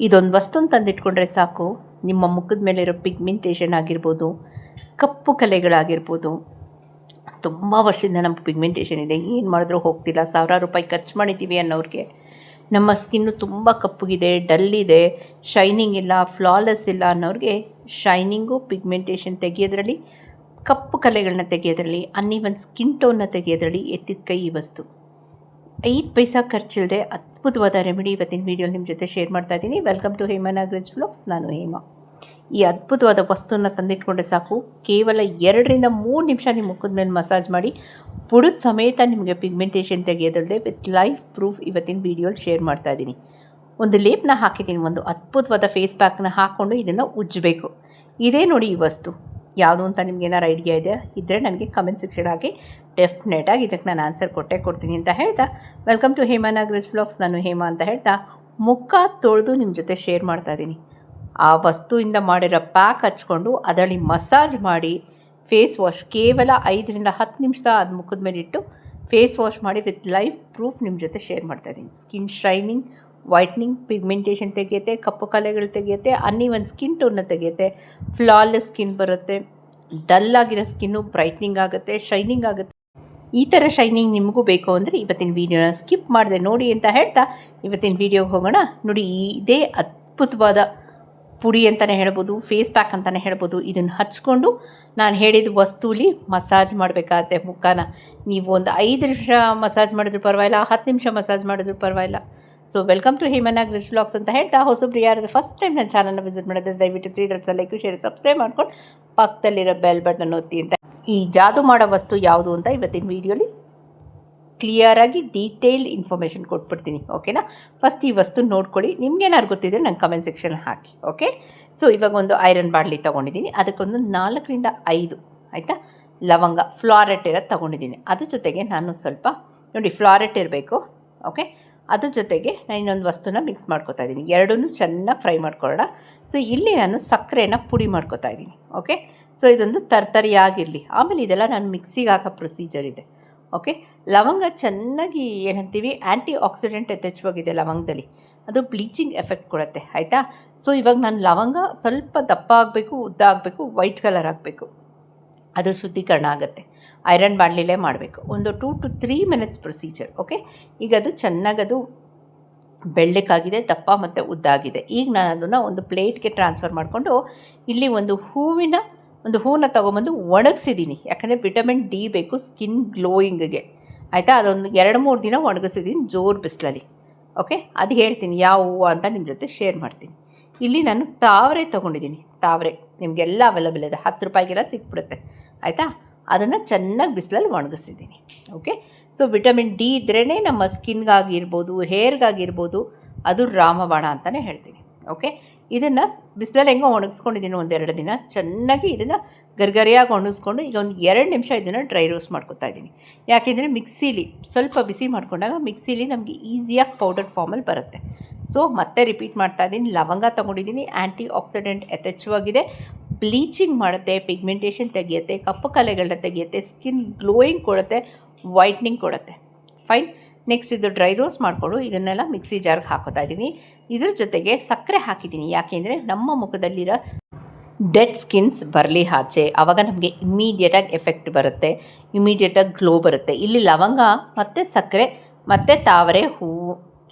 ಇದೊಂದು ವಸ್ತುನ ತಂದಿಟ್ಕೊಂಡ್ರೆ ಸಾಕು, ನಿಮ್ಮ ಮುಖದ ಮೇಲಿರೋ ಪಿಗ್ಮೆಂಟೇಷನ್ ಆಗಿರ್ಬೋದು, ಕಪ್ಪು ಕಲೆಗಳಾಗಿರ್ಬೋದು. ತುಂಬ ವರ್ಷದಿಂದ ನಮ್ಮ ಪಿಗ್ಮೆಂಟೇಷನ್ ಇದೆ, ಏನು ಮಾಡಿದ್ರೂ ಹೋಗ್ತಿಲ್ಲ, ಸಾವಿರಾರು ರೂಪಾಯಿ ಖರ್ಚು ಮಾಡಿದ್ದೀವಿ ಅನ್ನೋರಿಗೆ, ನಮ್ಮ ಸ್ಕಿನ್ನು ತುಂಬ ಕಪ್ಪುಗಿದೆ, ಡಲ್ ಇದೆ, ಶೈನಿಂಗ್ ಇಲ್ಲ, ಫ್ಲಾಲೆಸ್ ಇಲ್ಲ ಅನ್ನೋರಿಗೆ ಶೈನಿಂಗು, ಪಿಗ್ಮೆಂಟೇಷನ್ ತೆಗೆಯೋದ್ರಲ್ಲಿ, ಕಪ್ಪು ಕಲೆಗಳನ್ನ ತೆಗೆಯೋದ್ರಲ್ಲಿ, ಅನ್ನೀವನ್ ಸ್ಕಿನ್ ಟೋನ್ನ ತೆಗೆಯೋದ್ರಲ್ಲಿ ಎತ್ತಿದ ಕೈ ಈ ವಸ್ತು. 5 ಪೈಸಾ ಖರ್ಚಿಲ್ಲದೆ ಅದ್ಭುತವಾದ ರೆಮಿಡಿ ಇವತ್ತಿನ ವೀಡಿಯೋ ನಿಮ್ಮ ಜೊತೆ ಶೇರ್ ಮಾಡ್ತಾ ಇದ್ದೀನಿ. Welcome to Hema Nagaraj vlogs. ನಾನು ಹೇಮಾ. ಈ ಅದ್ಭುತವಾದ ವಸ್ತುವನ್ನು ತಂದಿಟ್ಕೊಂಡ್ರೆ ಸಾಕು, ಕೇವಲ 2 ರಿಂದ 3 ನಿಮಿಷ ನಿಮ್ಮ ಮುಖದ ಮೇಲೆ ಮಸಾಜ್ ಮಾಡಿ ಬುಡದ ಸಮೇತ ನಿಮಗೆ ಪಿಗ್ಮೆಂಟೇಷನ್ ತೆಗೆಯೋದಲ್ಲದೆ ವಿತ್ ಲೈಫ್ ಪ್ರೂಫ್ ಇವತ್ತಿನ ವೀಡಿಯೋಲಿ ಶೇರ್ ಮಾಡ್ತಾ ಇದ್ದೀನಿ. ಒಂದು ಲೇಪ್ನ ಹಾಕಿದ್ದೀನಿ, ಒಂದು ಅದ್ಭುತವಾದ ಫೇಸ್ ಪ್ಯಾಕ್ನ ಹಾಕ್ಕೊಂಡು ಇದನ್ನು ಉಜ್ಜಬೇಕು. ಇದೇ ನೋಡಿ ಈ ವಸ್ತು ಯಾವುದು ಅಂತ ನಿಮ್ಗೆ ಏನಾರು ಐಡಿಯಾ ಇದೆ ಇದ್ದರೆ ನನಗೆ ಕಮೆಂಟ್ ಸೆಕ್ಷನ್ ಹಾಕಿ, ಡೆಫಿನೆಟಾಗಿ ಇದಕ್ಕೆ ನಾನು ಆನ್ಸರ್ ಕೊಡ್ತೀನಿ ಅಂತ ಹೇಳ್ತಾ, welcome to Hema Nagaraj vlogs. ನಾನು ಹೇಮಾ ಅಂತ ಹೇಳ್ತಾ ಮುಖ ತೊಳೆದು ನಿಮ್ಮ ಜೊತೆ ಶೇರ್ ಮಾಡ್ತಾ ಇದ್ದೀನಿ. ಆ ವಸ್ತುವಿಂದ ಮಾಡಿರೋ ಪ್ಯಾಕ್ ಹಚ್ಕೊಂಡು ಅದರಲ್ಲಿ ಮಸಾಜ್ ಮಾಡಿ ಫೇಸ್ ವಾಶ್ ಕೇವಲ 5 ರಿಂದ 10 ನಿಮಿಷ ಅದು ಮುಖದ ಮೇಲೆ ಇಟ್ಟು ಫೇಸ್ ವಾಶ್ ಮಾಡಿ ವಿತ್ ಲೈಫ್ ಪ್ರೂಫ್ ನಿಮ್ಮ ಜೊತೆ ಶೇರ್ ಮಾಡ್ತಾ ಇದ್ದೀನಿ. ಸ್ಕಿನ್ ಶೈನಿಂಗ್, ವೈಟ್ನಿಂಗ್, ಪಿಗ್ಮೆಂಟೇಷನ್ ತೆಗೆಯುತ್ತೆ, ಕಪ್ಪು ಕಲೆಗಳು ತೆಗೆಯುತ್ತೆ, ಅನ್ನೀವನ್ ಸ್ಕಿನ್ ಟೋನ್ನ ತೆಗೆಯುತ್ತೆ, ಫ್ಲಾಲೆಸ್ ಸ್ಕಿನ್ ಬರುತ್ತೆ, ಡಲ್ ಆಗಿರೋ ಸ್ಕಿನ್ನು ಬ್ರೈಟ್ನಿಂಗ್ ಆಗುತ್ತೆ, ಶೈನಿಂಗ್ ಆಗುತ್ತೆ. ಈ ಥರ ಶೈನಿಂಗ್ ನಿಮಗೂ ಬೇಕು ಅಂದರೆ ಇವತ್ತಿನ ವೀಡಿಯೋನ ಸ್ಕಿಪ್ ಮಾಡಿದೆ ನೋಡಿ ಅಂತ ಹೇಳ್ತಾ ಇವತ್ತಿನ ವೀಡಿಯೋಗೆ ಹೋಗೋಣ. ನೋಡಿ, ಇದೇ ಅದ್ಭುತವಾದ ಪುಡಿ ಅಂತಲೇ ಹೇಳ್ಬೋದು, ಫೇಸ್ ಪ್ಯಾಕ್ ಅಂತಲೇ ಹೇಳ್ಬೋದು. ಇದನ್ನು ಹಚ್ಕೊಂಡು ನಾನು ಹೇಳಿದ ವಸ್ತುಲಿ ಮಸಾಜ್ ಮಾಡಬೇಕಾಗತ್ತೆ ಮುಖನ. ನೀವು ಒಂದು 5 ನಿಮಿಷ ಮಸಾಜ್ ಮಾಡಿದ್ರು ಪರವಾಗಿಲ್ಲ, 10 ನಿಮಿಷ ಮಸಾಜ್ ಮಾಡಿದ್ರು ಪರವಾಗಿಲ್ಲ. So welcome to Hema Nagaraj vlogs ಅಂತ ಹೇಳ್ತಾ, ಹೊಸಬ್ರು ಯಾರಾದರೂ ಫಸ್ಟ್ ಟೈಮ್ ನನ್ನ ಚಾನಲ್ನ ವಿಸಿಟ್ ಮಾಡಿದ್ರೆ ದಯವಿಟ್ಟು 3 ಡಾಟ್ಸ್ ಲೈಕ್, ಶೇರ್, ಸಬ್ಸ್ಕ್ರೈಬ್ ಮಾಡ್ಕೊಂಡು ಪಕ್ಕದಲ್ಲಿರೋ ಬೆಲ್ ಬಟನ್ ಒತ್ತಿ ಅಂತ. ಈ ಜಾದು ಮಾಡೋ ವಸ್ತು ಯಾವುದು ಅಂತ ಇವತ್ತಿನ ವೀಡಿಯೋಲಿ ಕ್ಲಿಯರಾಗಿ ಡೀಟೇಲ್ಡ್ ಇನ್ಫಾರ್ಮೇಷನ್ ಕೊಟ್ಬಿಡ್ತೀನಿ, ಓಕೆನಾ. ಫಸ್ಟ್ ಈ ವಸ್ತು ನೋಡ್ಕೊಳ್ಳಿ, ನಿಮ್ಗೇನಾದ್ರು ಗೊತ್ತಿದ್ರೆ ನಂಗೆ ಕಮೆಂಟ್ ಸೆಕ್ಷನ್ ಹಾಕಿ, ಓಕೆ. ಸೊ ಇವಾಗ ಒಂದು ಐರನ್ ಬಾಣಲಿ ತೊಗೊಂಡಿದ್ದೀನಿ, ಅದಕ್ಕೊಂದು 4 ರಿಂದ 5 ಆಯಿತಾ ಲವಂಗ ಫ್ಲಾರೆಟ್ ಇರೋದು ತೊಗೊಂಡಿದ್ದೀನಿ. ಅದ್ರ ಜೊತೆಗೆ ನಾನು ಸ್ವಲ್ಪ ನೋಡಿ ಫ್ಲಾರೆಟ್ ಇರಬೇಕು, ಓಕೆ. ಅದ್ರ ಜೊತೆಗೆ ನಾನು ಇನ್ನೊಂದು ವಸ್ತುನ ಮಿಕ್ಸ್ ಮಾಡ್ಕೊತಾ ಇದ್ದೀನಿ, ಎರಡನ್ನೂ ಚೆನ್ನಾಗಿ ಫ್ರೈ ಮಾಡ್ಕೊಳ್ಳೋಣ. ಸೊ ಇಲ್ಲಿ ನಾನು ಸಕ್ಕರೆನ ಪುಡಿ ಮಾಡ್ಕೊತಾ ಇದ್ದೀನಿ, ಓಕೆ. ಸೊ ಇದೊಂದು ತರ್ತರಿಯಾಗಿರಲಿ. ಆಮೇಲೆ ಇದೆಲ್ಲ ನಾನು ಮಿಕ್ಸಿಗೆ ಹಾಕೋ ಪ್ರೊಸೀಜರ್ ಇದೆ, ಓಕೆ. ಲವಂಗ ಚೆನ್ನಾಗಿ ಏನಂತೀವಿ ಆ್ಯಂಟಿ ಆಕ್ಸಿಡೆಂಟ್ ಯಥೇಚ್ಛವಾಗಿದೆ ಲವಂಗದಲ್ಲಿ, ಅದು ಬ್ಲೀಚಿಂಗ್ ಎಫೆಕ್ಟ್ ಕೊಡುತ್ತೆ, ಆಯಿತಾ. ಸೊ ಇವಾಗ ನಾನು ಲವಂಗ ಸ್ವಲ್ಪ ದಪ್ಪ ಆಗಬೇಕು, ಉದ್ದ ಆಗಬೇಕು, ವೈಟ್ ಕಲರ್ ಆಗಬೇಕು, ಅದು ಶುದ್ಧೀಕರಣ ಆಗುತ್ತೆ. ಐರನ್ ಬಾಣಲಿಲೇ ಮಾಡಬೇಕು. ಒಂದು 2 to 3 ಮಿನಿಟ್ಸ್ ಪ್ರೊಸೀಜರ್, ಓಕೆ. ಈಗ ಅದು ಚೆನ್ನಾಗದು ಬೆಳ್ಳಕ್ಕಾಗಿದೆ, ದಪ್ಪ ಮತ್ತು ಉದ್ದಾಗಿದೆ. ಈಗ ನಾನು ಅದನ್ನು ಒಂದು ಪ್ಲೇಟ್ಗೆ ಟ್ರಾನ್ಸ್ಫರ್ ಮಾಡಿಕೊಂಡು ಇಲ್ಲಿ ಒಂದು ಹೂವನ್ನ ತೊಗೊಂಬಂದು ಒಣಗಿಸಿದ್ದೀನಿ. ಯಾಕಂದರೆ ವಿಟಮಿನ್ ಡಿ ಬೇಕು ಸ್ಕಿನ್ ಗ್ಲೋಯಿಂಗ್ಗೆ, ಆಯಿತಾ. ಅದೊಂದು 2-3 ದಿನ ಒಣಗಿಸಿದ್ದೀನಿ ಜೋರು ಬಿಸಿಲಲ್ಲಿ, ಓಕೆ. ಅದು ಹೇಳ್ತೀನಿ ಯಾವ ಹೂವು ಅಂತ ನಿಮ್ಮ ಜೊತೆ ಶೇರ್ ಮಾಡ್ತೀನಿ. ಇಲ್ಲಿ ನಾನು ತಾವರೆ ತೊಗೊಂಡಿದ್ದೀನಿ. ತಾವರೆ ನಿಮಗೆಲ್ಲ ಅವೈಲಬಲ್ ಇದೆ, 10 ರೂಪಾಯಿಗೆಲ್ಲ ಸಿಕ್ಬಿಡುತ್ತೆ, ಆಯಿತಾ. ಅದನ್ನು ಚೆನ್ನಾಗಿ ಬಿಸಿಲಲ್ಲಿ ಒಣಗಿಸಿದ್ದೀನಿ, ಓಕೆ. ಸೊ ವಿಟಮಿನ್ ಡಿ ಇದ್ರೇ ನಮ್ಮ ಸ್ಕಿನ್ಗಾಗಿರ್ಬೋದು, ಹೇರ್ಗಾಗಿರ್ಬೋದು ಅದು ರಾಮಬಾಣ ಅಂತಲೇ ಹೇಳ್ತೀನಿ, ಓಕೆ. ಇದನ್ನು ಬಿಸಿಲಲ್ಲಿ ಹೆಂಗೋ ಒಣಗಿಸ್ಕೊಂಡಿದ್ದೀನಿ 1-2 ದಿನ. ಚೆನ್ನಾಗಿ ಇದನ್ನು ಗರ್ಗರಿಯಾಗಿ ಒಣಗಿಸ್ಕೊಂಡು ಈಗ ಒಂದು 2 ನಿಮಿಷ ಇದನ್ನು ಡ್ರೈ ರೋಸ್ಟ್ ಮಾಡ್ಕೊತಾ ಇದ್ದೀನಿ. ಯಾಕೆಂದರೆ ಮಿಕ್ಸಿಲಿ ಸ್ವಲ್ಪ ಬಿಸಿ ಮಾಡ್ಕೊಂಡಾಗ ಮಿಕ್ಸಿಲಿ ನಮಗೆ ಈಸಿಯಾಗಿ ಪೌಡರ್ ಫಾರ್ಮಲ್ಲಿ ಬರುತ್ತೆ. ಸೊ ಮತ್ತೆ ರಿಪೀಟ್ ಮಾಡ್ತಾ ಇದ್ದೀನಿ, ಲವಂಗ ತೊಗೊಂಡಿದ್ದೀನಿ, ಆ್ಯಂಟಿ ಆಕ್ಸಿಡೆಂಟ್ ಯಥೇಚ್ಛವಾಗಿದೆ, ಬ್ಲೀಚಿಂಗ್ ಮಾಡುತ್ತೆ, ಪಿಗ್ಮೆಂಟೇಷನ್ ತೆಗೆಯುತ್ತೆ, ಕಪ್ಪು ಕಲೆಗಳನ್ನ ತೆಗೆಯುತ್ತೆ, ಸ್ಕಿನ್ ಗ್ಲೋಯಿಂಗ್ ಕೊಡುತ್ತೆ, ವೈಟ್ನಿಂಗ್ ಕೊಡುತ್ತೆ. ಫೈನ್. ನೆಕ್ಸ್ಟ್ ಇದು ಡ್ರೈ ರೋಸ್ಟ್ ಮಾಡಿಕೊಂಡು ಇದನ್ನೆಲ್ಲ ಮಿಕ್ಸಿ ಜಾರ್ಗೆ ಹಾಕೋತಾ ಇದ್ದೀನಿ. ಇದ್ರ ಜೊತೆಗೆ ಸಕ್ಕರೆ ಹಾಕಿದ್ದೀನಿ, ಯಾಕೆಂದರೆ ನಮ್ಮ ಮುಖದಲ್ಲಿರೋ ಡೆಡ್ ಸ್ಕಿನ್ಸ್ ಬರಲಿ ಆಚೆ, ಆವಾಗ ನಮಗೆ ಇಮ್ಮಿಡಿಯೇಟಾಗಿ ಎಫೆಕ್ಟ್ ಬರುತ್ತೆ, ಇಮ್ಮಿಡಿಯೇಟಾಗಿ ಗ್ಲೋ ಬರುತ್ತೆ. ಇಲ್ಲಿ ಲವಂಗ ಮತ್ತು ಸಕ್ಕರೆ ಮತ್ತು ತಾವರೆ ಹೂವು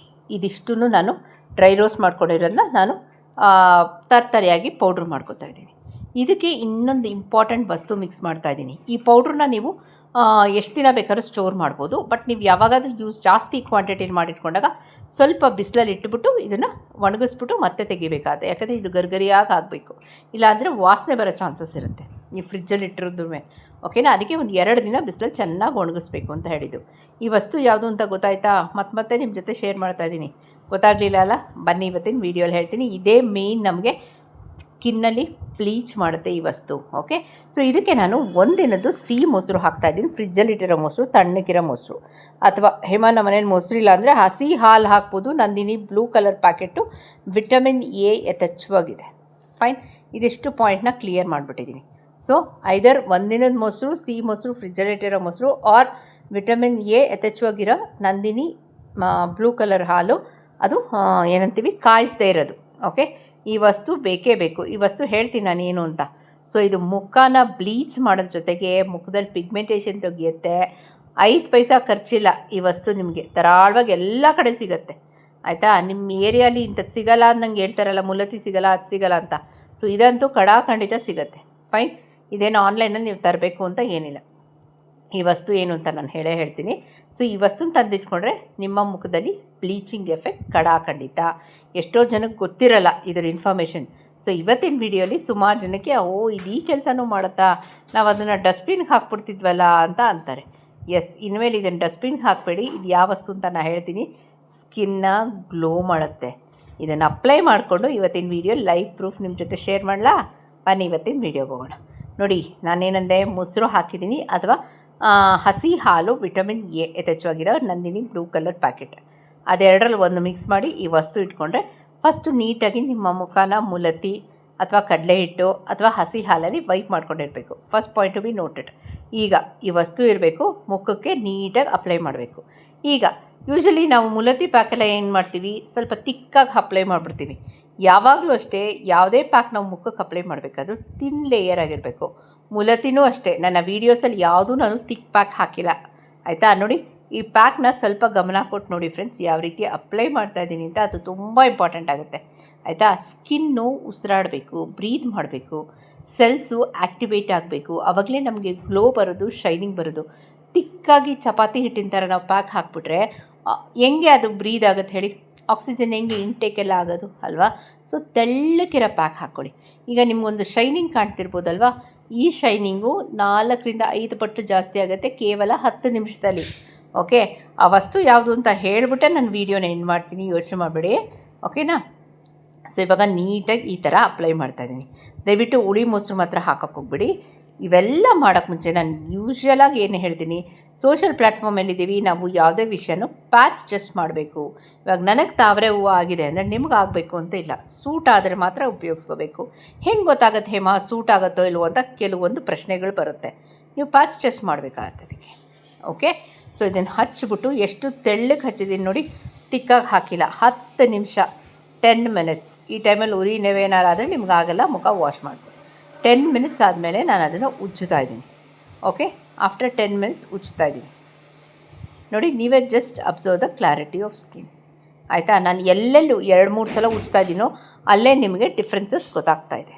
ಇದಿಷ್ಟನ್ನು ನಾನು ಡ್ರೈ ರೋಸ್ಟ್ ಮಾಡ್ಕೊಂಡಿರೋದನ್ನ ನಾನು ತರ್ತರಿಯಾಗಿ ಪೌಡ್ರ್ ಮಾಡ್ಕೊತಾ ಇದ್ದೀನಿ. ಇದಕ್ಕೆ ಇನ್ನೊಂದು ಇಂಪಾರ್ಟೆಂಟ್ ವಸ್ತು ಮಿಕ್ಸ್ ಮಾಡ್ತಾ ಇದ್ದೀನಿ. ಈ ಪೌಡ್ರನ್ನ ನೀವು ಎಷ್ಟು ದಿನ ಬೇಕಾದ್ರೂ ಸ್ಟೋರ್ ಮಾಡ್ಬೋದು, ಬಟ್ ನೀವು ಯಾವಾಗಾದರೂ ಜಾಸ್ತಿ ಕ್ವಾಂಟಿಟಿಲಿ ಮಾಡಿಟ್ಕೊಂಡಾಗ ಸ್ವಲ್ಪ ಬಿಸಿಲಲ್ಲಿ ಇಟ್ಬಿಟ್ಟು ಇದನ್ನು ಒಣಗಿಸ್ಬಿಟ್ಟು ಮತ್ತೆ ತೆಗಿಬೇಕಾಗುತ್ತೆ. ಯಾಕಂದರೆ ಇದು ಗರ್ಗರಿಯಾಗಿ ಆಗಬೇಕು, ಇಲ್ಲಾಂದರೆ ವಾಸನೆ ಬರೋ ಚಾನ್ಸಸ್ ಇರುತ್ತೆ ನೀವು ಫ್ರಿಜ್ಜಲ್ಲಿ ಇಟ್ಟಿರೋದ್ರ ಮೇಲೆ, ಓಕೆನಾ. ಅದಕ್ಕೆ ಒಂದು 2 ದಿನ ಬಿಸಿಲಲ್ಲಿ ಚೆನ್ನಾಗಿ ಒಣಗಿಸ್ಬೇಕು ಅಂತ ಹೇಳಿದ್ದು. ಈ ವಸ್ತು ಯಾವುದು ಅಂತ ಗೊತ್ತಾಯ್ತಾ? ಮತ್ತೆ ನಿಮ್ಮ ಜೊತೆ ಶೇರ್ ಮಾಡ್ತಾ ಇದ್ದೀನಿ. ಗೊತ್ತಾಗಲಿಲ್ಲ ಅಲ್ಲ, ಬನ್ನಿ ಇವತ್ತಿನ ವೀಡಿಯೋಲಿ ಹೇಳ್ತೀನಿ. ಇದೇ ಮೇಯ್ನ್ ನಮಗೆ ಸ್ಕಿನ್ನಲ್ಲಿ ಬ್ಲೀಚ್ ಮಾಡುತ್ತೆ ಈ ವಸ್ತು, ಓಕೆ. ಸೊ ಇದಕ್ಕೆ ನಾನು ಒಂದಿನದ್ದು ಸಿಹಿ ಮೊಸರು ಹಾಕ್ತಾಯಿದ್ದೀನಿ, ಫ್ರಿಜ್ಜಲ್ಲಿಟ್ಟಿರೋ ಮೊಸರು, ತಣ್ಣಗಿರೋ ಮೊಸರು. ಅಥವಾ ಹೇಮಾ ನಮ್ಮ ಮನೇಲಿ ಮೊಸರು ಇಲ್ಲ ಅಂದರೆ ಹಸಿ ಹಾಲು ಹಾಕ್ಬೋದು. Nandini blue colour packet, vitamin A ಯಥೇಚ್ಛವಾಗಿದೆ. ಫೈನ್. ಇದಿಷ್ಟು ಪಾಯಿಂಟ್ನ ಕ್ಲಿಯರ್ ಮಾಡಿಬಿಟ್ಟಿದ್ದೀನಿ. ಸೊ ಐದರ್ ಒಂದಿನದ ಮೊಸರು, ಸಿಹಿ ಮೊಸರು, ಫ್ರಿಜ್ಜಲ್ಲಿಟ್ಟಿರೋ ಮೊಸರು, ಆರ್ ವಿಟಮಿನ್ ಎ ಯಥೇಚ್ಛವಾಗಿರೋ ನಂದಿನಿ ಬ್ಲೂ ಕಲರ್ ಹಾಲು, ಅದು ಏನಂತೀವಿ ಕಾಯಿಸ್ದೇ ಇರೋದು, ಓಕೆ, ಈ ವಸ್ತು ಬೇಕೇ ಬೇಕು. ಈ ವಸ್ತು ಹೇಳ್ತೀನಿ ನಾನು ಏನು ಅಂತ. ಸೊ ಇದು ಮುಖನ ಬ್ಲೀಚ್ ಮಾಡೋದ್ರ ಜೊತೆಗೆ ಮುಖದಲ್ಲಿ ಪಿಗ್ಮೆಂಟೇಷನ್ ತೆಗಿಯುತ್ತೆ. 5 ಪೈಸಾ ಖರ್ಚಿಲ್ಲ. ಈ ವಸ್ತು ನಿಮಗೆ ಧಾರಾಳವಾಗಿ ಎಲ್ಲ ಕಡೆ ಸಿಗುತ್ತೆ, ಆಯಿತಾ. ನಿಮ್ಮ ಏರಿಯಾಲಿ ಇಂಥದ್ದು ಸಿಗಲ್ಲ ಅಂದಂಗೆ ಹೇಳ್ತಾರಲ್ಲ, ಮುಲತಿ ಸಿಗಲ್ಲ, ಅದು ಸಿಗಲ್ಲ ಅಂತ. ಸೊ ಇದಂತೂ ಖಂಡಿತ ಸಿಗುತ್ತೆ. ಫೈನ್. ಇದೇನು ಆನ್ಲೈನಲ್ಲಿ ನೀವು ತರಬೇಕು ಅಂತ ಏನಿಲ್ಲ. ಈ ವಸ್ತು ಏನು ಅಂತ ನಾನು ಹೇಳ್ತೀನಿ. ಸೊ ಈ ವಸ್ತುನ ತಂದಿಟ್ಕೊಂಡ್ರೆ ನಿಮ್ಮ ಮುಖದಲ್ಲಿ ಬ್ಲೀಚಿಂಗ್ ಎಫೆಕ್ಟ್ ಖಂಡಿತ. ಎಷ್ಟೋ ಜನಕ್ಕೆ ಗೊತ್ತಿರಲ್ಲ ಇದರ ಇನ್ಫಾರ್ಮೇಷನ್. ಸೊ ಇವತ್ತಿನ ವಿಡಿಯೋಲಿ ಸುಮಾರು ಜನಕ್ಕೆ ಇದು ಈ ಕೆಲಸನೂ ಮಾಡುತ್ತಾ, ನಾವು ಅದನ್ನು ಡಸ್ಟ್ಬಿನ್ಗೆ ಹಾಕ್ಬಿಡ್ತಿದ್ವಲ್ಲ ಅಂತ ಅಂತಾರೆ. ಎಸ್, ಇನ್ಮೇಲೆ ಇದನ್ನು ಡಸ್ಟ್ಬಿನ್ಗೆ ಹಾಕಬೇಡಿ. ಇದು ಯಾವ ವಸ್ತು ಅಂತ ನಾನು ಹೇಳ್ತೀನಿ. ಸ್ಕಿನ್ನ ಗ್ಲೋ ಮಾಡುತ್ತೆ. ಇದನ್ನು ಅಪ್ಲೈ ಮಾಡಿಕೊಂಡು ಇವತ್ತಿನ ವಿಡಿಯೋ ಲೈವ್ ಪ್ರೂಫ್ ನಿಮ್ಮ ಜೊತೆ ಶೇರ್ ಮಾಡಲಾ? ಬನ್ನಿ ಇವತ್ತಿನ ವಿಡಿಯೋಗೆ ಹೋಗೋಣ. ನೋಡಿ, ನಾನೇನಂದೆ, ಮೊಸರು ಹಾಕಿದ್ದೀನಿ ಅಥವಾ ಹಸಿ ಹಾಲು ವಿಟಮಿನ್ ಎ ಯಥೇಚ್ಛವಾಗಿರೋ ನಂದಿನಿ ಬ್ಲೂ ಕಲರ್ ಪ್ಯಾಕೆಟ್, ಅದೆರಡರಲ್ಲಿ ಒಂದು ಮಿಕ್ಸ್ ಮಾಡಿ ಈ ವಸ್ತು ಇಟ್ಕೊಂಡ್ರೆ ಫಸ್ಟು ನೀಟಾಗಿ ನಿಮ್ಮ ಮುಖನ ಮುಲತಿ ಅಥವಾ ಕಡಲೆ ಹಿಟ್ಟು ಅಥವಾ ಹಸಿ ಹಾಲಲ್ಲಿ ವೈಪ್ ಮಾಡ್ಕೊಂಡಿರಬೇಕು. First point to be noted. ಈಗ ಈ ವಸ್ತು ಇರಬೇಕು, ಮುಖಕ್ಕೆ ನೀಟಾಗಿ ಅಪ್ಲೈ ಮಾಡಬೇಕು. ಈಗ ಯೂಶ್ವಲಿ ನಾವು ಮುಲತಿ ಪ್ಯಾಕೆಲ್ಲ ಏನು ಮಾಡ್ತೀವಿ, ಸ್ವಲ್ಪ ತಿಕ್ಕಾಗಿ ಅಪ್ಲೈ ಮಾಡಿಬಿಡ್ತೀವಿ. ಯಾವಾಗಲೂ ಅಷ್ಟೇ, ಯಾವುದೇ ಪ್ಯಾಕ್ ನಾವು ಮುಖಕ್ಕೆ ಅಪ್ಲೈ ಮಾಡಬೇಕಾದ್ರೂ ತಿನ್ ಲೇಯರ್ ಆಗಿರಬೇಕು. ಮುಲತಿನೂ ಅಷ್ಟೇ. ನನ್ನ ವೀಡಿಯೋಸಲ್ಲಿ ಯಾವುದೂ ನಾನು ತಿಕ್ ಪ್ಯಾಕ್ ಹಾಕಿಲ್ಲ, ಆಯಿತಾ. ನೋಡಿ, ಈ ಪ್ಯಾಕ್ನ ಸ್ವಲ್ಪ ಗಮನ ಕೊಟ್ಟು ನೋಡಿ ಫ್ರೆಂಡ್ಸ್, ಯಾವ ರೀತಿ ಅಪ್ಲೈ ಮಾಡ್ತಾಯಿದ್ದೀನಿ ಅಂತ. ಅದು ತುಂಬ ಇಂಪಾರ್ಟೆಂಟ್ ಆಗುತ್ತೆ, ಆಯಿತಾ. ಸ್ಕಿನ್ನು ಉಸಿರಾಡಬೇಕು, ಬ್ರೀತ್ ಮಾಡಬೇಕು, ಸೆಲ್ಸು ಆ್ಯಕ್ಟಿವೇಟ್ ಆಗಬೇಕು. ಆವಾಗಲೇ ನಮಗೆ ಗ್ಲೋ ಬರೋದು, ಶೈನಿಂಗ್ ಬರೋದು. ತಿಕ್ಕಾಗಿ ಚಪಾತಿ ಹಿಟ್ಟಿನ ಥರ ನಾವು ಪ್ಯಾಕ್ ಹಾಕ್ಬಿಟ್ರೆ ಹೆಂಗೆ ಅದು ಬ್ರೀದ್ ಆಗುತ್ತೆ ಹೇಳಿ? ಆಕ್ಸಿಜನ್ ಹೆಂಗೆ ಇಂಟೇಕ್ ಎಲ್ಲ ಆಗೋದು ಅಲ್ವಾ? ಸೊ ತೆಳ್ಳಕ್ಕಿರೋ ಪ್ಯಾಕ್ ಹಾಕ್ಕೊಳ್ಳಿ. ಈಗ ನಿಮಗೊಂದು ಶೈನಿಂಗ್ ಕಾಣ್ತಿರ್ಬೋದಲ್ವಾ? ಈ ಶೈನಿಂಗು 4-5 ಪಟ್ಟು ಜಾಸ್ತಿ ಆಗುತ್ತೆ ಕೇವಲ 10 ನಿಮಿಷದಲ್ಲಿ. ಓಕೆ, ಆ ವಸ್ತು ಯಾವುದು ಅಂತ ಹೇಳಿಬಿಟ್ಟೆ ನಾನು ವೀಡಿಯೋನ ಎಂಡ್ ಮಾಡ್ತೀನಿ, ಯೋಚನೆ ಮಾಡಬೇಡಿ, ಓಕೆನಾ. ಸೊ ಇವಾಗ ನೀಟಾಗಿ ಈ ಥರ ಅಪ್ಲೈ ಮಾಡ್ತಾಯಿದ್ದೀನಿ. ದಯವಿಟ್ಟು ಹುಳಿ ಮೊಸರು ಮಾತ್ರ ಹಾಕೋಕ್ಕೆ ಹೋಗ್ಬಿಡಿ. ಇವೆಲ್ಲ ಮಾಡೋಕ್ಕೆ ಮುಂಚೆ ನಾನು ಯೂಶ್ವಲಾಗಿ ಏನು ಹೇಳ್ತೀನಿ, ಸೋಷಲ್ ಪ್ಲ್ಯಾಟ್ಫಾರ್ಮಲ್ಲಿದ್ದೀವಿ, ನಾವು ಯಾವುದೇ ವಿಷಯನೂ ಪ್ಯಾಚ್ ಜಸ್ಟ್ ಮಾಡಬೇಕು. ಇವಾಗ ನನಗೆ ತಾವರೆ ಹೂವು ಆಗಿದೆ ಅಂದರೆ ನಿಮ್ಗೆ ಆಗಬೇಕು ಅಂತ ಇಲ್ಲ. ಸೂಟ್ ಆದರೆ ಮಾತ್ರ ಉಪಯೋಗಿಸ್ಕೋಬೇಕು. ಹೆಂಗೆ ಗೊತ್ತಾಗುತ್ತೆ ಹೇಮ ಸೂಟ್ ಆಗುತ್ತೋ ಇಲ್ವೋ ಅಂತ ಕೆಲವೊಂದು ಪ್ರಶ್ನೆಗಳು ಬರುತ್ತೆ. ನೀವು ಪ್ಯಾಚ್ ಟೆಸ್ಟ್ ಮಾಡಬೇಕಾಗತ್ತೆ ಅದಕ್ಕೆ. ಓಕೆ, ಸೊ ಇದನ್ನು ಹಚ್ಚಿಬಿಟ್ಟು ಎಷ್ಟು ತೆಳ್ಳಗೆ ಹಚ್ಚಿದ್ದೀನಿ ನೋಡಿ, ತಿಕ್ಕಾಗಿ ಹಾಕಿಲ್ಲ. 10 ನಿಮಿಷ 10 ಮಿನಿಟ್ಸ್. ಈ ಟೈಮಲ್ಲಿ ಉರಿ ನೆವೇನಾರಾದರೆ ನಿಮ್ಗಾಗಲ್ಲ, ಮುಖ ವಾಶ್ ಮಾಡ್ಬೋದು. 10 ಮಿನಿಟ್ಸ್ ಆದಮೇಲೆ ನಾನು ಅದನ್ನು ಉಜ್ಜುತ್ತಾ ಇದ್ದೀನಿ. ಓಕೆ, ಆಫ್ಟರ್ 10 ಮಿನಿಟ್ಸ್ ಉಜ್ಜ್ತಾ ಇದ್ದೀನಿ. ನೋಡಿ, ನೀವೇ just observe the clarity of skin, ಆಯಿತಾ. ನಾನು ಎಲ್ಲೆಲ್ಲೂ 2-3 ಸಲ ಉಜ್ಜ್ತಾ ಇದ್ದೀನೋ ಅಲ್ಲೇ ನಿಮಗೆ ಡಿಫ್ರೆನ್ಸಸ್ ಗೊತ್ತಾಗ್ತಾ ಇದೆ.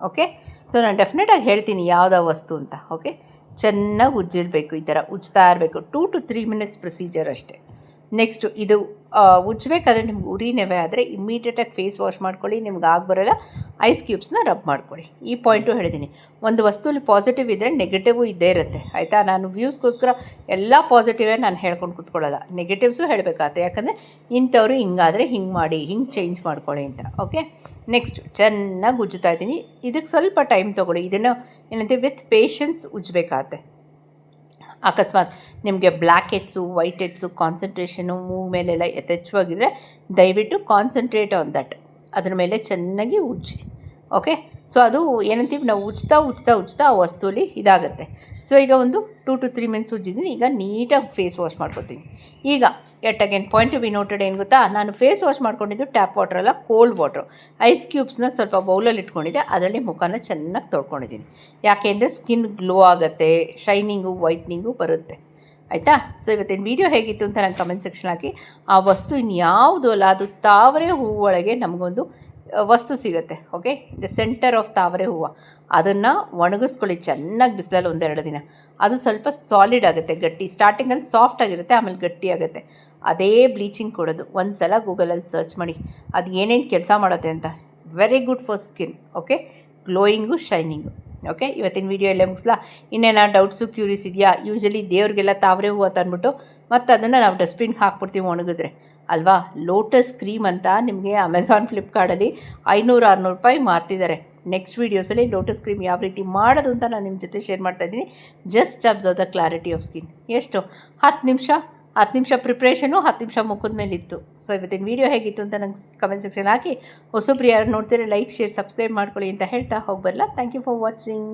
ಓಕೆ, ಸೊ ನಾನು ಡೆಫಿನೆಟಾಗಿ ಹೇಳ್ತೀನಿ ಯಾವುದೋ ವಸ್ತು ಅಂತ. ಓಕೆ, ಚೆನ್ನಾಗಿ ಉಜ್ಜಿರಬೇಕು, ಈ ಥರ ಉಜ್ಜ್ತಾ ಇರಬೇಕು. 2 to 3 ಮಿನಿಟ್ಸ್ ಪ್ರೊಸೀಜರ್ ಅಷ್ಟೇ. ನೆಕ್ಸ್ಟು ಇದು ಉಜ್ಜಬೇಕಾದ್ರೆ ನಿಮ್ಗೆ ಉರಿ ನೆವೆ ಆದರೆ ಇಮ್ಮಿಡಿಯೇಟಾಗಿ ಫೇಸ್ ವಾಶ್ ಮಾಡ್ಕೊಳ್ಳಿ. ನಿಮ್ಗೆ ಬರೋಲ್ಲ, ಐಸ್ ಕ್ಯೂಬ್ಸ್ನ ರಬ್ ಮಾಡ್ಕೊಳ್ಳಿ. ಈ ಪಾಯಿಂಟು ಹೇಳಿದ್ದೀನಿ. ಒಂದು ವಸ್ತುವಲ್ಲಿ ಪಾಸಿಟಿವ್ ಇದ್ದರೆ ನೆಗೆಟಿವು ಇದ್ದೇ ಇರುತ್ತೆ, ಆಯಿತಾ. ನಾನು ವ್ಯೂಸ್ಗೋಸ್ಕರ ಎಲ್ಲ ಪಾಸಿಟಿವೇ ನಾನು ಹೇಳ್ಕೊಂಡು ಕೂತ್ಕೊಳ್ಳಲ್ಲ, ನೆಗೆಟಿವ್ಸು ಹೇಳಬೇಕಾಗುತ್ತೆ. ಯಾಕಂದರೆ ಇಂಥವ್ರು ಹಿಂಗಾದರೆ ಹಿಂಗೆ ಮಾಡಿ, ಹಿಂಗೆ ಚೇಂಜ್ ಮಾಡ್ಕೊಳ್ಳಿ ಅಂತ. ಓಕೆ, ನೆಕ್ಸ್ಟ್ ಚೆನ್ನಾಗಿ ಉಜ್ಜುತ್ತಾ ಇದ್ದೀನಿ. ಇದಕ್ಕೆ ಸ್ವಲ್ಪ ಟೈಮ್ ತೊಗೊಳ್ಳಿ. ಇದನ್ನು ಏನಂತೀವಿ, ವಿತ್ ಪೇಷನ್ಸ್ ಉಜ್ಜಬೇಕಾಗತ್ತೆ. ಅಕಸ್ಮಾತ್ ನಿಮಗೆ black heads, white heads, concentration move ಮೇಲೆಲ್ಲ ಯಥೇಚ್ಛವಾಗಿದ್ದರೆ ದಯವಿಟ್ಟು ಕಾನ್ಸಂಟ್ರೇಟ್ ಆನ್ ದಟ್, ಅದ್ರ ಮೇಲೆ ಚೆನ್ನಾಗಿ ಉಜ್ಜಿ. ಓಕೆ, ಸೊ ಅದು ಏನಂತೀವಿ, ನಾವು ಉಜ್ತಾ ಆ ವಸ್ತುವಲ್ಲಿ ಇದಾಗುತ್ತೆ. ಸೊ ಈಗ ಒಂದು 2 to 3 ಮಿನಿಟ್ಸ್ ಉಜ್ಜಿದ್ದೀನಿ. ಈಗ ನೀಟಾಗಿ ಫೇಸ್ ವಾಶ್ ಮಾಡ್ಕೊತೀನಿ. ಈಗ yet again point to be noted ಏನು ಗೊತ್ತಾ, ನಾನು ಫೇಸ್ ವಾಶ್ ಮಾಡ್ಕೊಂಡಿದ್ದು ಟ್ಯಾಪ್ ವಾಟರ್ ಅಲ್ಲ, ಕೋಲ್ಡ್ ವಾಟ್ರು. ಐಸ್ ಕ್ಯೂಬ್ಸ್ನ ಸ್ವಲ್ಪ ಬೌಲಲ್ಲಿ ಇಟ್ಕೊಂಡಿದ್ದೆ, ಅದರಲ್ಲಿ ಮುಖನ ಚೆನ್ನಾಗಿ ತೊಳ್ಕೊಂಡಿದ್ದೀನಿ. ಯಾಕೆ ಅಂದರೆ ಸ್ಕಿನ್ ಗ್ಲೋ ಆಗುತ್ತೆ, ಶೈನಿಂಗು ವೈಟ್ನಿಂಗು ಬರುತ್ತೆ, ಆಯಿತಾ. ಸೊ ಇವತ್ತಿನ ವೀಡಿಯೋ ಹೇಗಿತ್ತು ಅಂತ ನಾನು ಕಮೆಂಟ್ ಸೆಕ್ಷನ್ ಹಾಕಿ. ಆ ವಸ್ತು ಇನ್ಯಾವುದು ಅಲ್ಲ, ಅದು ತಾವರೆ ಹೂವು ಒಳಗೆ ನಮಗೊಂದು ವಸ್ತು ಸಿಗುತ್ತೆ. ಓಕೆ, ದ ಸೆಂಟರ್ ಆಫ್ ತಾವರೆ ಹೂವು, ಅದನ್ನು ಒಣಗಿಸ್ಕೊಳ್ಳಿ ಚೆನ್ನಾಗಿ ಬಿಸಿಲಲ್ಲಿ 1-2 ದಿನ. ಅದು ಸ್ವಲ್ಪ ಸಾಲಿಡ್ ಆಗುತ್ತೆ, ಗಟ್ಟಿ. ಸ್ಟಾರ್ಟಿಂಗಲ್ಲಿ ಸಾಫ್ಟ್ ಆಗಿರುತ್ತೆ, ಆಮೇಲೆ ಗಟ್ಟಿ ಆಗುತ್ತೆ. ಅದೇ ಬ್ಲೀಚಿಂಗ್ ಕೊಡೋದು. ಒಂದು ಸಲ ಗೂಗಲಲ್ಲಿ ಸರ್ಚ್ ಮಾಡಿ ಅದು ಏನೇನು ಕೆಲಸ ಮಾಡುತ್ತೆ ಅಂತ. Very good for skin. Okay, glowing, shining. Okay, ಇವತ್ತಿನ ವೀಡಿಯೋ ಎಲ್ಲೇ ಮುಗಿಸ್ಲಾ? ಇನ್ನೇನೋ ಡೌಟ್ಸು ಕ್ಯೂರಿಯಸ್ ಇದೆಯಾ? ಯೂಶ್ವಲಿ ದೇವ್ರಿಗೆಲ್ಲ ತಾವರೆ ಹೂವು ಅಂತ ಅಂದ್ಬಿಟ್ಟು ಮತ್ತು ಅದನ್ನು ನಾವು ಡಸ್ಟ್ಬಿನ್ಗೆ ಹಾಕ್ಬಿಡ್ತೀವಿ ಒಣಗಿದ್ರೆ ಅಲ್ವಾ. ಲೋಟಸ್ ಕ್ರೀಮ್ ಅಂತ ನಿಮಗೆ ಅಮೆಝಾನ್, ಫ್ಲಿಪ್ಕಾರ್ಟಲ್ಲಿ 500-600 ರೂಪಾಯಿ ಮಾರ್ತಿದ್ದಾರೆ. ನೆಕ್ಸ್ಟ್ ವೀಡಿಯೋಸಲ್ಲಿ ಲೋಟಸ್ ಕ್ರೀಮ್ ಯಾವ ರೀತಿ ಮಾಡೋದು ಅಂತ ನಾನು ನಿಮ್ಮ ಜೊತೆ ಶೇರ್ ಮಾಡ್ತಾಯಿದ್ದೀನಿ. Just observe the clarity of skin. ಎಷ್ಟು 10 ನಿಮಿಷ ಪ್ರಿಪ್ರೇಷನು, 10 ನಿಮಿಷ ಮುಖದ ಮೇಲಿತ್ತು. ಸೊ ಇವತ್ತಿನ ವೀಡಿಯೋ ಹೇಗಿತ್ತು ಅಂತ ನಂಗೆ ಕಮೆಂಟ್ ಸೆಕ್ಷನ್ ಹಾಕಿ. ಹೊಸಬ್ರು ಯಾರು ನೋಡ್ತೀರಾ ಲೈಕ್, ಶೇರ್, ಸಬ್ಸ್ಕ್ರೈಬ್ ಮಾಡ್ಕೊಳ್ಳಿ ಅಂತ ಹೇಳ್ತಾ ಹೋಗ್ಬರಲ್ಲ. Thank you for watching.